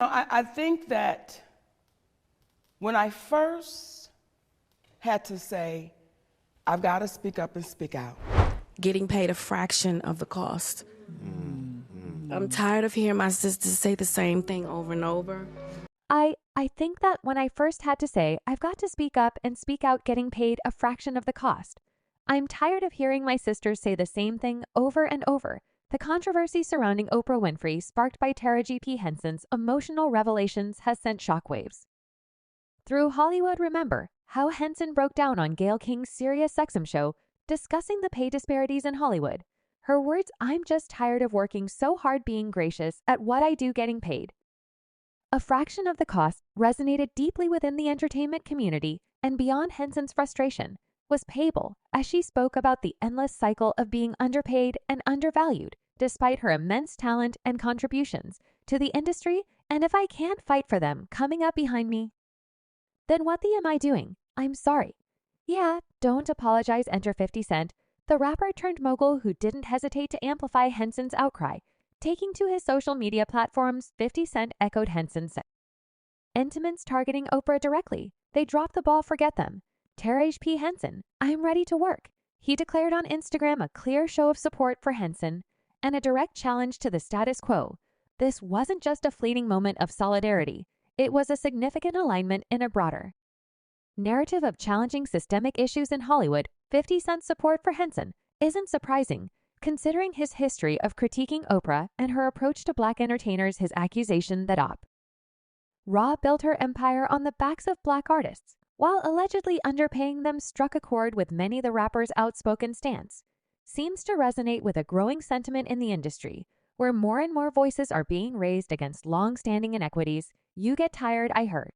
I think that when I first had to say, I've got to speak up and speak out. Getting paid a fraction of the cost. I'm tired of hearing my sisters say the same thing over and over. I think that when I first had to say, I've got to speak up and speak out getting paid a fraction of the cost. I'm tired of hearing my sisters say the same thing over and over. The controversy surrounding Oprah Winfrey, sparked by Tara G.P. Henson's emotional revelations, has sent shockwaves. Through Hollywood Remember, how Henson broke down on Gayle King's Sirius XM show, discussing the pay disparities in Hollywood. Her words, "I'm just tired of working so hard being gracious at what I do getting paid." A fraction of the cost resonated deeply within the entertainment community, and beyond Henson's frustration, was payable as she spoke about the endless cycle of being underpaid and undervalued despite her immense talent and contributions to the industry, and if I can't fight for them coming up behind me, then what the am I doing? I'm sorry. Yeah, don't apologize, enter 50 Cent, the rapper turned mogul who didn't hesitate to amplify Henson's outcry. Taking to his social media platforms, 50 Cent echoed Henson's sentiments targeting Oprah directly. They dropped the ball, forget them. Tara P. Henson, I'm ready to work. He declared on Instagram a clear show of support for Henson and a direct challenge to the status quo. This wasn't just a fleeting moment of solidarity. It was a significant alignment in a broader narrative of challenging systemic issues in Hollywood. 50 Cent's support for Henson isn't surprising, considering his history of critiquing Oprah and her approach to Black entertainers. His accusation that Raw built her empire on the backs of Black artists, while allegedly underpaying them, struck a chord with many. The rapper's outspoken stance seems to resonate with a growing sentiment in the industry, where more and more voices are being raised against long-standing inequities. You get tired, I heard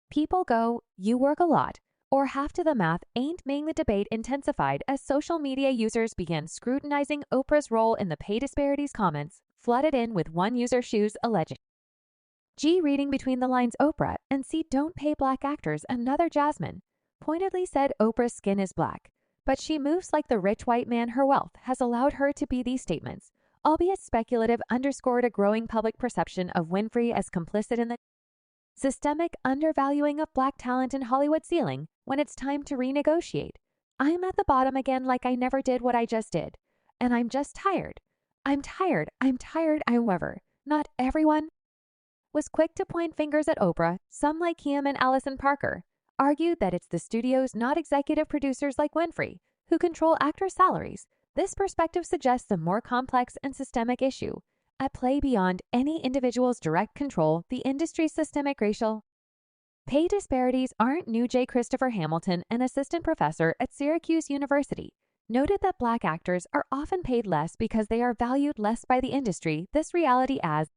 people go, you work a lot, or half to the math ain't making. The debate intensified as social media users began scrutinizing Oprah's role in the pay disparities. Comments flooded in, with one user shoes alleging reading between the lines, Oprah and C don't pay Black actors. Another, Jasmine, pointedly said Oprah's skin is black, but she moves like the rich white man. Her wealth has allowed her to be. These statements, albeit speculative, underscored a growing public perception of Winfrey as complicit in the systemic undervaluing of Black talent in Hollywood. Ceiling when it's time to renegotiate. I'm at the bottom again, like I never did what I just did. And I'm just tired. I'm tired. However, not everyone was quick to point fingers at Oprah. Some, like Kiam and Allison Parker, argued that it's the studios, not executive producers like Winfrey, who control actors' salaries. This perspective suggests a more complex and systemic issue at play beyond any individual's direct control. The industry's systemic racial pay disparities aren't new. J. Christopher Hamilton, an assistant professor at Syracuse University, noted that Black actors are often paid less because they are valued less by the industry. This reality, as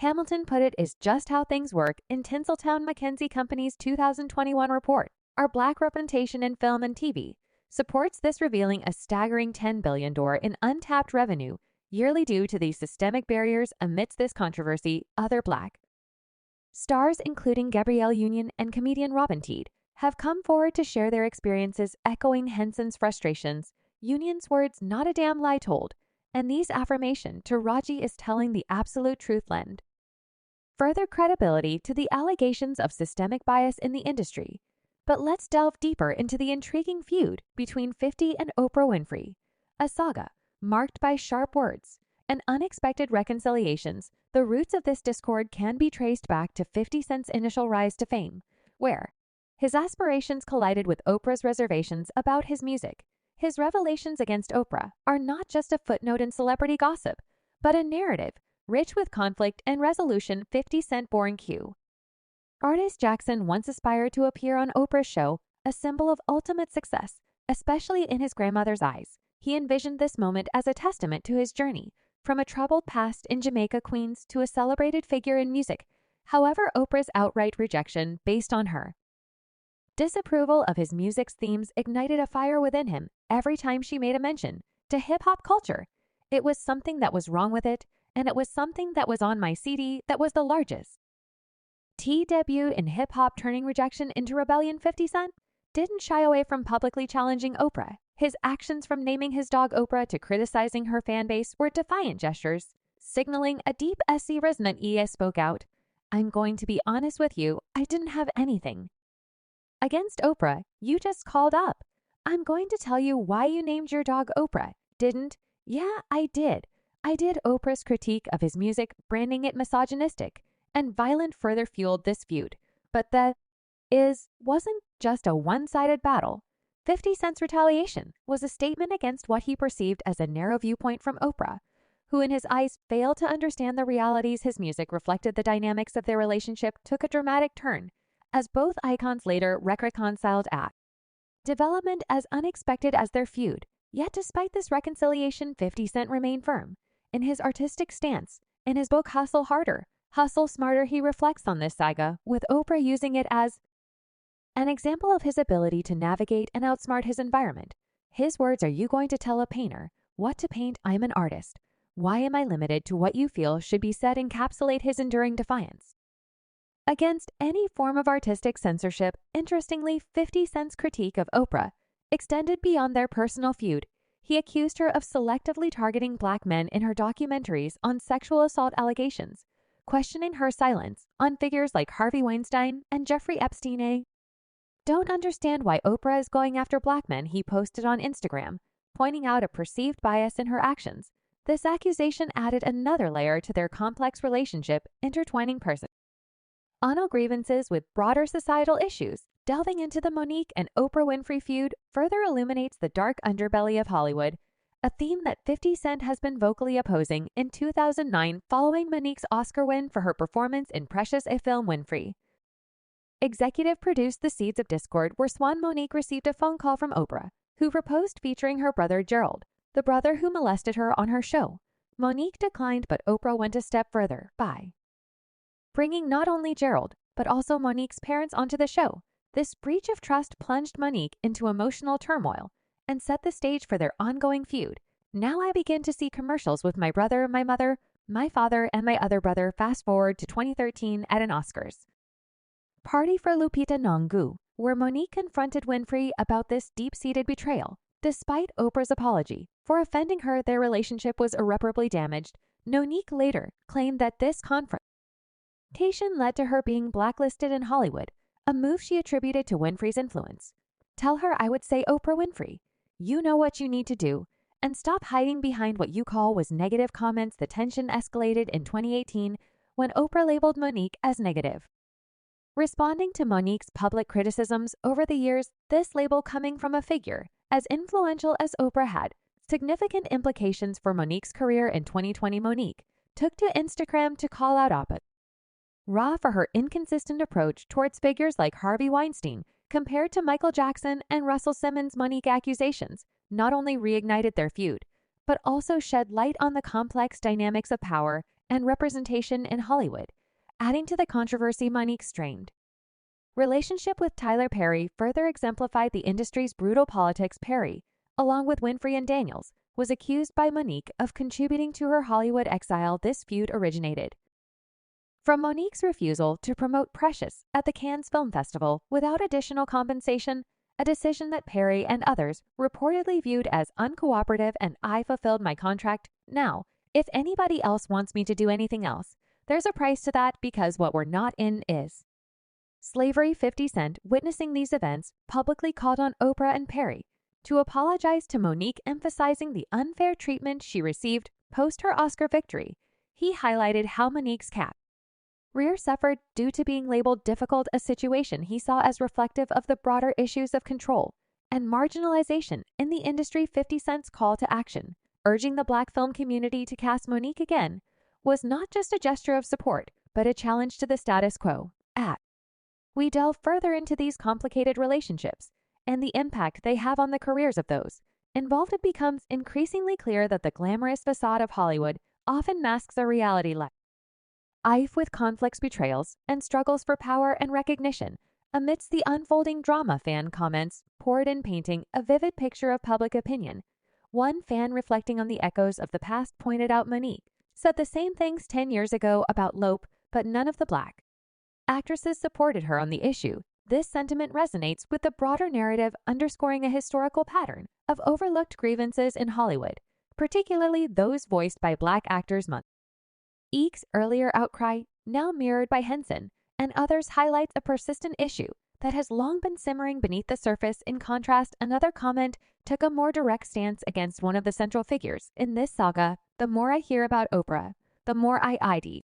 Hamilton put it, is just how things work. In Tinseltown, McKinsey Company's 2021 report, Our Black Representation in Film and TV, supports this, revealing a staggering $10 billion in untapped revenue yearly due to these systemic barriers. Amidst this controversy, other Black stars, including Gabrielle Union and comedian Robin Teed, have come forward to share their experiences, echoing Henson's frustrations. Union's words, not a damn lie told, and these affirmation to Raji is telling the absolute truth, lend further credibility to the allegations of systemic bias in the industry. But let's delve deeper into the intriguing feud between 50 and Oprah Winfrey, a saga marked by sharp words and unexpected reconciliations. The roots of this discord can be traced back to 50 Cent's initial rise to fame, where his aspirations collided with Oprah's reservations about his music. His revelations against Oprah are not just a footnote in celebrity gossip, but a narrative rich with conflict and resolution. 50 Cent, born Q. Artist Jackson once aspired to appear on Oprah's show, a symbol of ultimate success, especially in his grandmother's eyes. He envisioned this moment as a testament to his journey from a troubled past in Jamaica, Queens, to a celebrated figure in music. However, Oprah's outright rejection, based on her disapproval of his music's themes, ignited a fire within him every time she made a mention to hip-hop culture. It was something that was wrong with it, and it was something that was on my CD that was the largest debut in hip-hop, turning rejection into rebellion. 50 Cent didn't shy away from publicly challenging Oprah. His actions, from naming his dog Oprah to criticizing her fan base, were defiant gestures, signaling a deep SC resentment. He spoke out, I'm going to be honest with you, I didn't have anything. Against Oprah, you just called up. I'm going to tell you why you named your dog Oprah. Didn't? Yeah, I did. I did Oprah's critique of his music, branding it misogynistic, and violent further fueled this feud. But wasn't just a one-sided battle. 50 Cent's retaliation was a statement against what he perceived as a narrow viewpoint from Oprah, who in his eyes failed to understand the realities his music reflected. The dynamics of their relationship took a dramatic turn, as both icons later reconciled at development as unexpected as their feud. Yet despite this reconciliation, 50 Cent remained firm in his artistic stance. In his book Hustle Harder, Hustle Smarter, he reflects on this saga, with Oprah using it as an example of his ability to navigate and outsmart his environment. His words are, "You going to tell a painter what to paint? I'm an artist. Why am I limited to what you feel should be said?" encapsulate his enduring defiance against any form of artistic censorship. Interestingly, 50 Cent's critique of Oprah extended beyond their personal feud. He accused her of selectively targeting Black men in her documentaries on sexual assault allegations, questioning her silence on figures like Harvey Weinstein and Jeffrey Epstein. Don't understand why Oprah is going after Black men, he posted on Instagram, pointing out a perceived bias in her actions. This accusation added another layer to their complex relationship, intertwining personal grievances with broader societal issues. Delving into the Monique and Oprah Winfrey feud further illuminates the dark underbelly of Hollywood, a theme that 50 Cent has been vocally opposing. In 2009, following Monique's Oscar win for her performance in Precious, a film Winfrey executive produced The Seeds of Discord, where Swan Monique received a phone call from Oprah, who proposed featuring her brother Gerald, the brother who molested her, on her show. Monique declined, but Oprah went a step further by bringing not only Gerald, but also Monique's parents onto the show. This breach of trust plunged Monique into emotional turmoil and set the stage for their ongoing feud. Now I begin to see commercials with my brother, my mother, my father, and my other brother. Fast forward to 2013 at an Oscars party for Lupita Nyong'o, where Monique confronted Winfrey about this deep-seated betrayal. Despite Oprah's apology for offending her, their relationship was irreparably damaged. Monique later claimed that this confrontation led to her being blacklisted in Hollywood, a move she attributed to Winfrey's influence. Tell her I would say, Oprah Winfrey, you know what you need to do, and stop hiding behind what you call was negative comments. The tension escalated in 2018 when Oprah labeled Monique as negative. Responding to Monique's public criticisms over the years, this label coming from a figure as influential as Oprah had significant implications for Monique's career. In 2020, Monique took to Instagram to call out Oprah for her inconsistent approach towards figures like Harvey Weinstein compared to Michael Jackson and Russell Simmons. Monique accusations not only reignited their feud, but also shed light on the complex dynamics of power and representation in Hollywood, adding to the controversy. Monique's strained relationship with Tyler Perry further exemplified the industry's brutal politics. Perry, along with Winfrey and Daniels, was accused by Monique of contributing to her Hollywood exile. This feud originated from Monique's refusal to promote Precious at the Cannes Film Festival without additional compensation, a decision that Perry and others reportedly viewed as uncooperative. And "I fulfilled my contract. Now, if anybody else wants me to do anything else, there's a price to that, because what we're not in is slavery." 50 Cent, witnessing these events, publicly called on Oprah and Perry to apologize to Monique, emphasizing the unfair treatment she received post her Oscar victory. He highlighted how Monique's career suffered due to being labeled difficult, a situation he saw as reflective of the broader issues of control and marginalization in the industry. 50 Cent's call to action, urging the Black film community to cast Monique again, was not just a gesture of support, but a challenge to the status quo. We delve further into these complicated relationships and the impact they have on the careers of those involved. It becomes increasingly clear that the glamorous facade of Hollywood often masks a reality rife with conflicts, betrayals, and struggles for power and recognition. Amidst the unfolding drama, fan comments poured in, painting a vivid picture of public opinion. One fan, reflecting on the echoes of the past, pointed out Monique said the same things 10 years ago about Lope, but none of the Black actresses supported her on the issue. This sentiment resonates with the broader narrative, underscoring a historical pattern of overlooked grievances in Hollywood, particularly those voiced by Black actors. Monique's earlier outcry now mirrored by Henson, and others highlights a persistent issue that has long been simmering beneath the surface. In contrast, another comment took a more direct stance against one of the central figures in this saga. The more I hear about Oprah, the more I ID